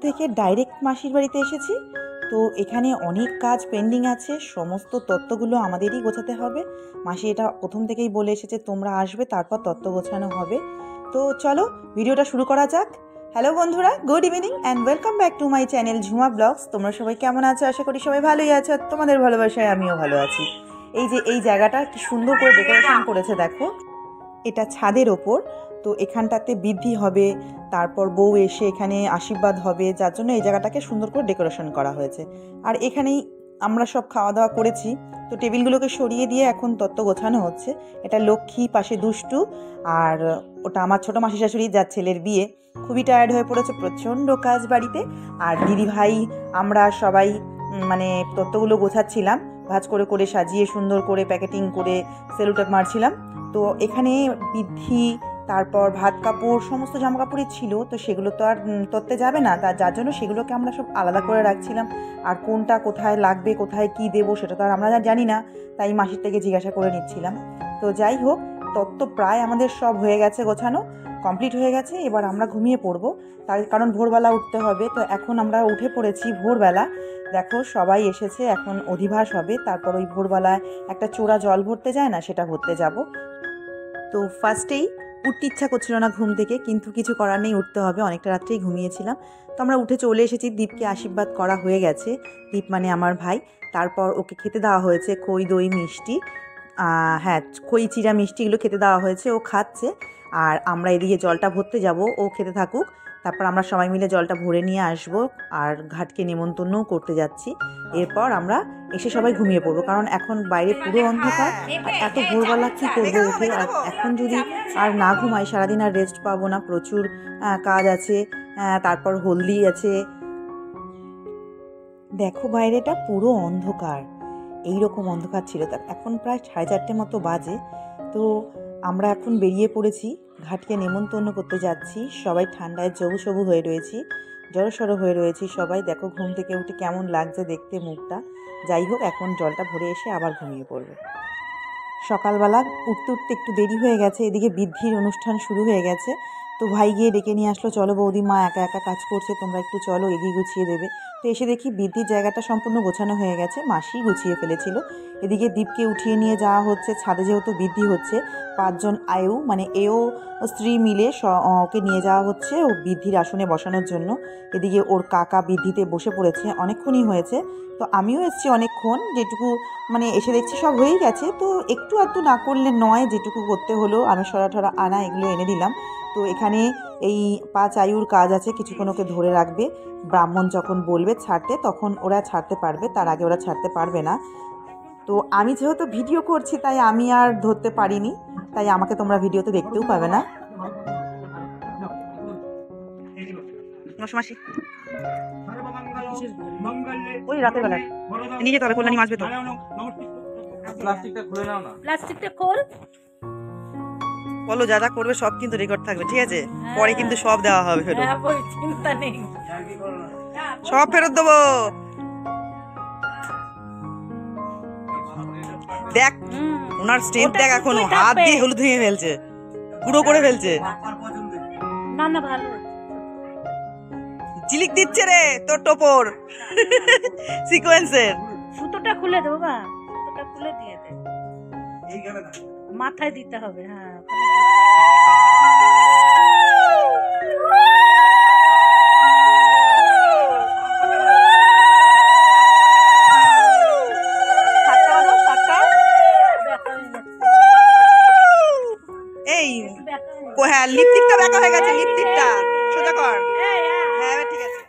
থেকে ডাইরেক্ট মাসির বাড়িতে এসেছি। তো এখানে অনেক কাজ পেন্ডিং আছে, সমস্ত তত্ত্বগুলো আমাদেরই গোছাতে হবে। মাসি এটা প্রথম থেকেই বলে এসেছে তোমরা আসবে তারপর তত্ত্ব গোছানো হবে। তো চলো ভিডিওটা শুরু করা যাক। হ্যালো বন্ধুরা, good evening and welcome back to my channel Jhuma blogs. তোমরা সবাই কেমন আছো? আশা করি সবাই ভালোই আছো, আর তোমাদের ভালোবাসায় আমিও ভালো আছি। এই যে এই জায়গাটা কি সুন্দর করে ডেকোরেশন করেছে দেখো, এটা ছাদের ওপর। তো এখানটাতে বৃদ্ধি হবে, তারপর বউ এসে এখানে আশীর্বাদ হবে, যার জন্য এই জায়গাটাকে সুন্দর করে ডেকোরেশন করা হয়েছে। আর এখানেই আমরা সব খাওয়া দাওয়া করেছি। তো টেবিলগুলোকে সরিয়ে দিয়ে এখন তত্ত্ব গোছানো হচ্ছে। এটা লক্ষ্মী, পাশে দুষ্টু, আর ওটা আমার ছোটো মাসি শাশুড়ি, যার ছেলের বিয়ে। খুবই টায়ার্ড হয়ে পড়েছে, প্রচণ্ড কাজ বাড়িতে। আর দিদিভাই আমরা সবাই মানে তত্ত্বগুলো গোছাচ্ছিলাম, ভাঁজ করে করে সাজিয়ে সুন্দর করে প্যাকেটিং করে সেলোটেপ মারছিলাম। তো এখানে বৃদ্ধি, তারপর ভাত কাপড়, সমস্ত জামা কাপড়ই ছিল। তো সেগুলো তো আর তত্ত্বে যাবে না, যার জন্য সেগুলোকে আমরা সব আলাদা করে রাখছিলাম। আর কোনটা কোথায় লাগবে, কোথায় কি দেবো সেটা তো আর আমরা জানি না, তাই মাসির থেকে জিজ্ঞাসা করে নিচ্ছিলাম। তো যাই হোক, তত্ত্ব প্রায় আমাদের সব হয়ে গেছে, গোছানো কমপ্লিট হয়ে গেছে। এবার আমরা ঘুমিয়ে পড়বো, তার কারণ ভোরবেলা উঠতে হবে। তো এখন আমরা উঠে পড়েছি ভোরবেলা। দেখো সবাই এসেছে, এখন অধিবাস হবে। তারপর ওই ভোরবেলায় একটা চোরা জল ভরতে যায় না, সেটা ভরতে যাব। তো ফার্স্টেই উঠতে ইচ্ছা করছিল না ঘুম থেকে, কিন্তু কিছু করার নেই, উঠতে হবে, অনেকটা রাত্রেই ঘুমিয়েছিলাম। তো আমরা উঠে চলে এসেছি। দীপকে আশীর্বাদ করা হয়ে গেছে, দীপ মানে আমার ভাই। তারপর ওকে খেতে দেওয়া হয়েছে খই, দই, মিষ্টি, হ্যাঁ খই, চিরা, মিষ্টি, এগুলো খেতে দেওয়া হয়েছে, ও খাচ্ছে। আর আমরা এদিকে জলটা ভরতে যাব, ও খেতে থাকুক। তারপর আমরা সবাই মিলে জলটা ভরে নিয়ে আসব, আর ঘাটকে নেমন্তন্নও করতে যাচ্ছি। এরপর আমরা এসে সবাই ঘুমিয়ে পড়বো, কারণ এখন বাইরে পুরো অন্ধকার। আর এত ভোরবেলা কী করবো উঠে? আর এখন যদি আর না ঘুমাই সারাদিন আর রেস্ট পাবো না, প্রচুর কাজ আছে। তারপর হলদি আছে। দেখো বাইরেটা পুরো অন্ধকার, এইরকম অন্ধকার ছিল। তার এখন প্রায় 4:30 মতো বাজে। তো আমরা এখন বেরিয়ে পড়েছি, ঘাটকে নেমন্তন্ন করতে যাচ্ছি। সবাই ঠান্ডায় জবু হয়ে রয়েছি, জড়সড় হয়ে রয়েছি সবাই। দেখো ঘুম থেকে উঠে কেমন লাগছে দেখতে মুখটা। যাই হোক, এখন জলটা ভরে এসে আবার ঘুমিয়ে পড়বে। সকালবেলা উঠতে উঠতে একটু দেরি হয়ে গেছে, এদিকে বৃদ্ধির অনুষ্ঠান শুরু হয়ে গেছে। তো ভাই গিয়ে ডেকে নিয়ে আসলো, চলো বৌদি, মা একা একা কাজ করছে, তোমরা একটু চলো, এগিয়ে গুছিয়ে দেবে। তো এসে দেখি বৃদ্ধির জায়গাটা সম্পূর্ণ গোছানো হয়ে গেছে, মাসি গুছিয়ে ফেলেছিল। এদিকে দীপকে উঠিয়ে নিয়ে যাওয়া হচ্ছে ছাদে, যেহেতু বৃদ্ধি হচ্ছে। 5 জন আয়ু মানে এও স্ত্রী মিলে ওকে নিয়ে যাওয়া হচ্ছে ও বৃদ্ধির আসনে বসানোর জন্য। এদিকে ওর কাকা বৃদ্ধিতে বসে পড়েছে, অনেকক্ষণই হয়েছে। তো আমিও এসেছি অনেকক্ষণ, যেটুকু মানে এসে দেখছি সব হয়েই গেছে। তো একটু আধটু না করলে নয়, যেটুকু করতে হলো আমি সরা ঠরা আনা এগুলো এনে দিলাম। তো এখানে এই 5 আয়ুর কাজ আছে, কিছুক্ষণ ওকে ধরে রাখবে। ব্রাহ্মণ যখন বলবে ছাড়তে তখন ওরা ছাড়তে পারবে, তার আগে ওরা ছাড়তে পারবে না। তো আমি যেহেতু ভিডিও করছি তাই আমি আর ধরতে পারিনি, তাই আমাকে তোমরা ভিডিওতে দেখতেও পাবে না। ওই রাতের বেলা নিয়ে যেতে হবে, কল্যাণী মাছবে তো। প্লাস্টিকটা খোল, বলো যা যা করবে সব কিন্তু রেকর্ড থাকবে, ঠিক আছে? পরে কিন্তু সব দেওয়া হবে ফেরত, চিন্তা নেই, সব ফেরত দেবো। দেখ ওনার স্ট্রেংথ দেখ, এখনো হাত দিয়ে হলুদ ভেঙে ফেলছে, গুঁড়ো করে ফেলছে। না না ভালো ঝিলিক দিচ্ছে রে তোর টোপর সিকোয়েন্সের। সুতোটা খুলে দেবো, বা সুতোটা খুলে দিয়ে দে, মাথায় দিতে হবে। হ্যাঁ এই হ্যাঁ, লিপস্টিকটা ব্যাকা হয়ে গেছে, লিপস্টিকটা সোজা কর। হ্যাঁ ঠিক আছে।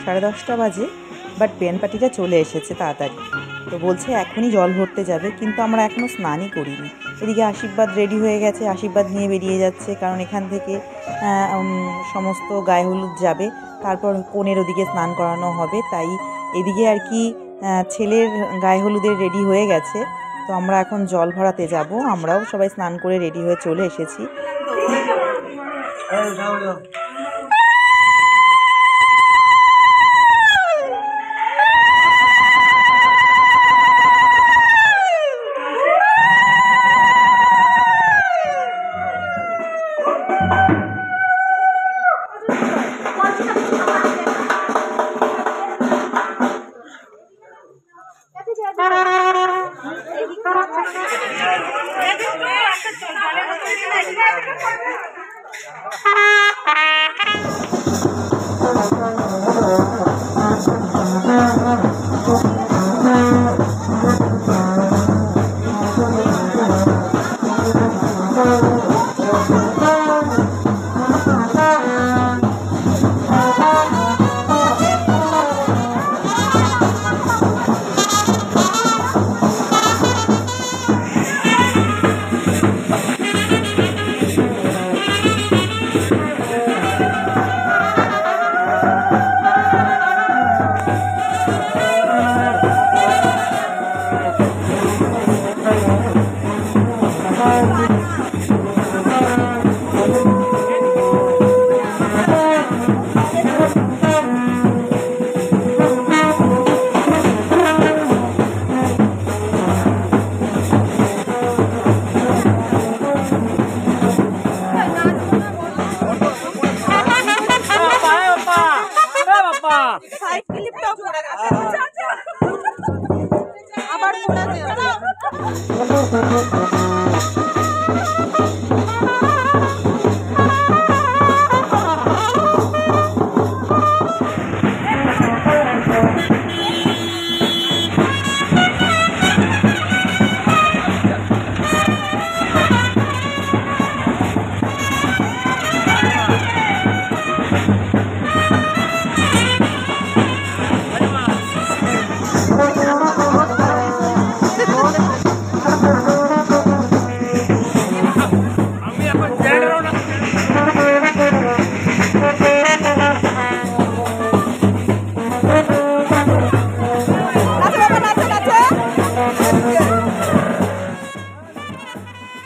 সাড়ে 10টা বাজে, বাট বেন পার্টিটা চলে এসেছে তাড়াতাড়ি। তো বলছে এখনই জল ভরতে যাবে, কিন্তু আমরা এখনও স্নানই করিনি। এদিকে আশীর্বাদ রেডি হয়ে গেছে, আশীর্বাদ নিয়ে বেরিয়ে যাচ্ছে, কারণ এখান থেকে সমস্ত গায়ে হলুদ যাবে, তারপর কনের ওদিকে স্নান করানো হবে। তাই এদিকে আর কি ছেলের গায়ে হলুদের রেডি হয়ে গেছে। তো আমরা এখন জল ভরাতে যাব, আমরাও সবাই স্নান করে রেডি হয়ে চলে এসেছি।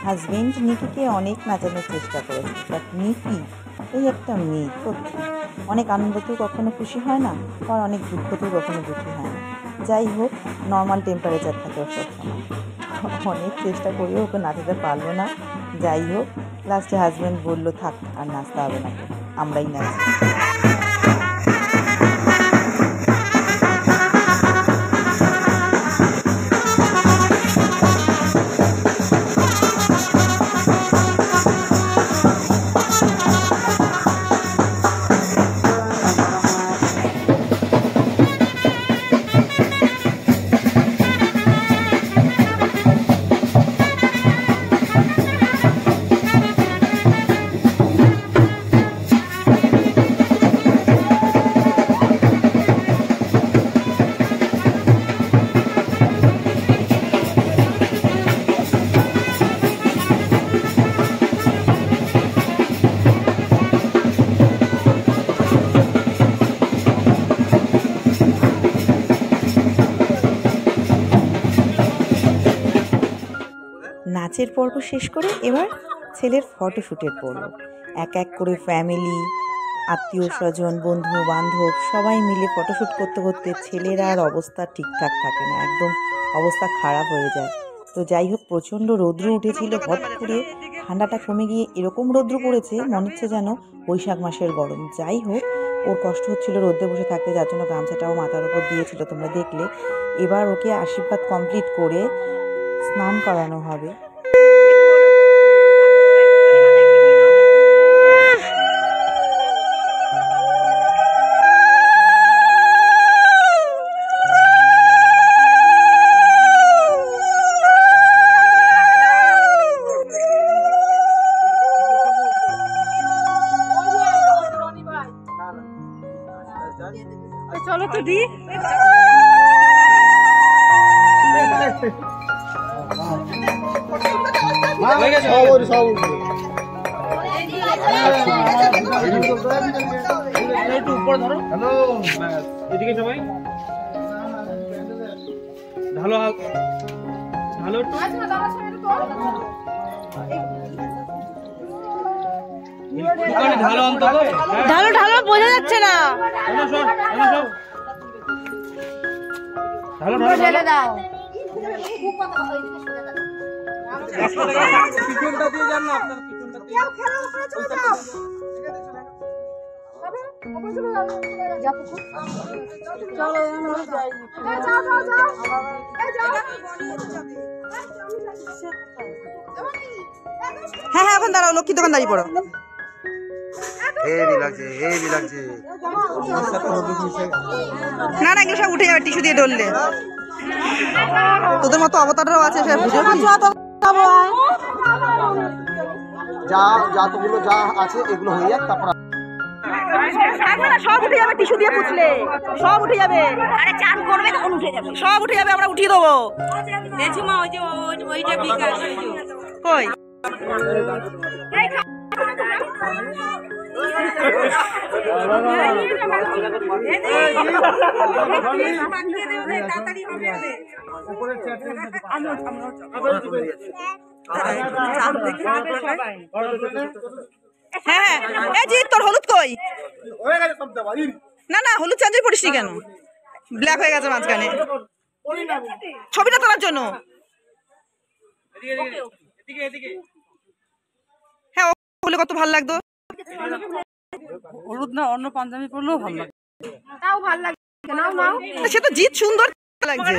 হাজবেন্ড নিকিকে অনেক নাচানোর চেষ্টা করেছে, বাট নিকি এই একটা মেয়ে, সত্যি অনেক আনন্দতেও কখনো খুশি হয় না, আর অনেক দুঃখতেও কখনো দুঃখী হয় না। যাই হোক, নর্মাল টেম্পারেচার থাকে ওর সবসময়। অনেক চেষ্টা করেও ওকে নাচাতে পারলো না। যাই হোক, লাস্টে হাজব্যান্ড বললো থাক আর নাচতে হবে না, আমরাই নাচি। নাচের পর্ব শেষ করে এবার ছেলের ফটোশ্যুটের পর্ব। এক এক করে ফ্যামিলি, আত্মীয় স্বজন, বন্ধু বান্ধব সবাই মিলে ফটোশ্যুট করতে করতে ছেলের আর অবস্থা ঠিকঠাক থাকে না, একদম অবস্থা খারাপ হয়ে যায়। তো যাই হোক, প্রচণ্ড রৌদ্র উঠেছিল, হট করে ঠান্ডাটা কমে গিয়ে এরকম রৌদ্র পড়েছে মনে হচ্ছে যেন বৈশাখ মাসের গরম। যাই হোক, ওর কষ্ট হচ্ছিল রোদ্রে বসে থাকতে, যার জন্য গামছাটাও মাথার উপর দিয়েছিল, তোমরা দেখলে। এবার ওকে আশীর্বাদ কমপ্লিট করে স্নান করানো হবে। চলো তো দি একটু উপর ধরো। হ্যালো, এদিকে সবাই ঢালো, ঢালো একটু। ঢালো অন্তত, ঢালো ঢালো, বোঝা যাচ্ছে না। ঢালো ঢালো দাও। পিছনটা দিয়ে যান না, আপনার পিছনটা দিয়ে। হ্যাঁ হ্যাঁ, এখন দাঁড়াও, লক্ষ্মী দোকান দাঁড়িয়ে পড়ো। না না, এগুলো সব উঠে যাবে টিস্যু দিয়ে ডললে। তোদের মতো অবতাররাও আছে, সব বুঝে যা যা তোগুলো যা আছে এগুলো হয়ে যাক, তারপর সব উঠে যাবে টিস্যু দিয়ে পুছলে, সব উঠে যাবে। আরে চান করবে তখন উঠে যাবে। সব উঠে যাবে, আমরা উঠিয়ে দেবো। জেঠিমা ওই যে ওইটা বিকাশ কই হ্যাঁ হ্যাঁ, জি তোর হলুদ কই? না না, হলুদ চাঞ্জই পড়িসনি কেন? ব্ল্যাক হয়ে গেছে মাঝখানে, ছবিটা তোলার জন্য। হ্যাঁ, বলে কত ভালো লাগতো। হলুদ না অন্য পাঞ্জাবি পরলেও ভালো লাগে, তাও ভালো লাগে। সে তো জিৎ সুন্দর লাগছে।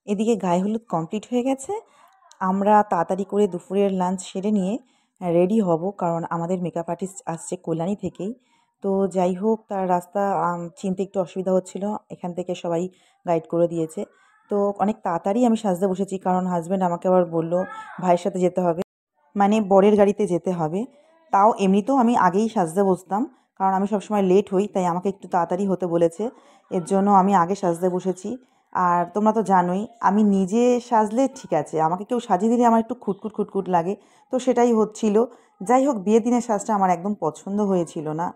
এদিকে গায়ে হলুদ কমপ্লিট হয়ে গেছে। আমরা তাড়াতাড়ি করে দুপুরের লাঞ্চ সেরে নিয়ে রেডি হব, কারণ আমাদের মেকআপ আর্টিস্ট আসছে কল্যাণী থেকেই। তো যাই হোক, তার রাস্তা চিনতে একটু অসুবিধা হচ্ছিল, এখান থেকে সবাই গাইড করে দিয়েছে। তো অনেক তাড়াতাড়ি আমি সাজতে বসেছি, কারণ হাজব্যান্ড আমাকে আবার বললো ভাইয়ের সাথে যেতে হবে, মানে বরের গাড়িতে যেতে হবে। তাও এমনিতেও আমি আগেই সাজতে বসতাম, কারণ আমি সবসময় লেট হই, তাই আমাকে একটু তাড়াতাড়ি হতে বলেছে, এর জন্য আমি আগে সাজতে বসেছি। আর তোমরা তো জানোই, আমি নিজে সাজলে ঠিক আছে, আমাকে কেউ সাজিয়ে দিলে আমার একটু খুটখুট খুটখুট লাগে, তো সেটাই হচ্ছিল। যাই হোক, বিয়ের দিনের সাজটা আমার একদম পছন্দ হয়েছিল না।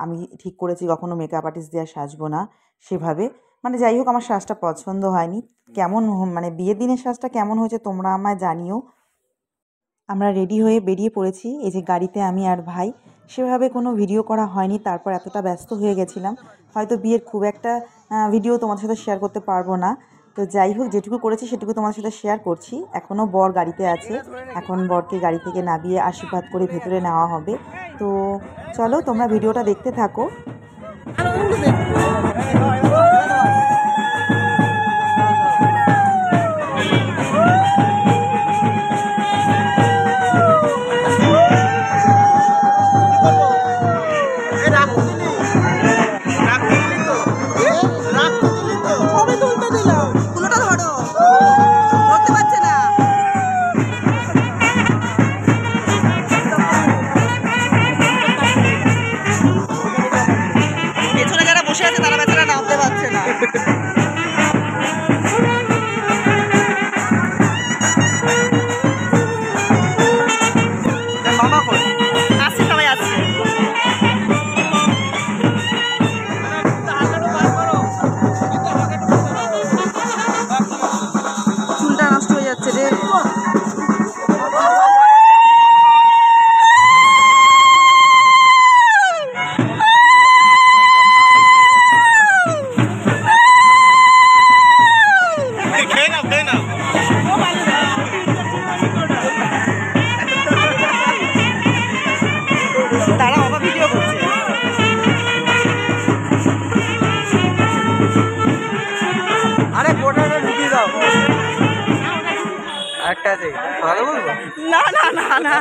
আমি ঠিক করেছি কখনো মেকআপ আর্টিস্ট দিয়ে সাজবো না সেভাবে। মানে যাই হোক, আমার সাজটা পছন্দ হয়নি। কেমন মানে বিয়ের দিনের সাজটা কেমন হয়েছে তোমরা আমায় জানিও। আমরা রেডি হয়ে বেরিয়ে পড়েছি। এই যে গাড়িতে আমি আর ভাই, সেভাবে কোনো ভিডিও করা হয়নি, তারপর এতটা ব্যস্ত হয়ে গেছিলাম, হয়তো বিয়ের খুব একটা ভিডিও তোমাদের সাথে শেয়ার করতে পারবো না। তো যাই হোক, যেটুকু করেছি সেটুকু তোমাদের সাথে শেয়ার করছি। এখনও বর গাড়িতে আছে, এখন বরকে গাড়ি থেকে নামিয়ে আশীর্বাদ করে ভেতরে নেওয়া হবে। তো চলো, তোমরা ভিডিওটা দেখতে থাকো। না না না না,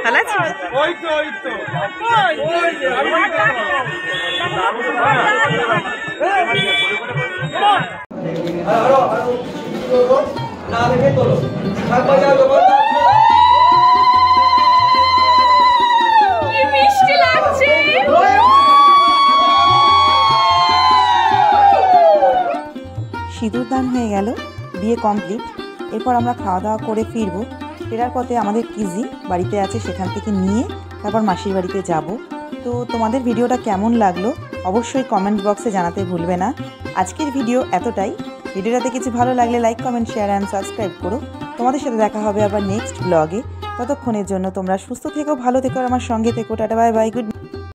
ভালো আছে। সিঁদুর দান হয়ে গেল, বিয়ে কমপ্লিট। এরপর আমরা খাওয়া দাওয়া করে ফিরবো। ফেরার পথে আমাদের কিজি বাড়িতে আছে, সেখান থেকে নিয়ে তারপর মাসির বাড়িতে যাব। তো তোমাদের ভিডিওটা কেমন লাগলো অবশ্যই কমেন্ট বক্সে জানাতে ভুলবে না। আজকের ভিডিও এতটাই। ভিডিওটাতে কিছু ভালো লাগলে like, comment, share and subscribe করো। তোমাদের সাথে দেখা হবে আবার নেক্সট ব্লগে। ততক্ষণের জন্য তোমরা সুস্থ থেকো, ভালো থেকো, আমার সঙ্গে থেকো। Tata, bye bye, good.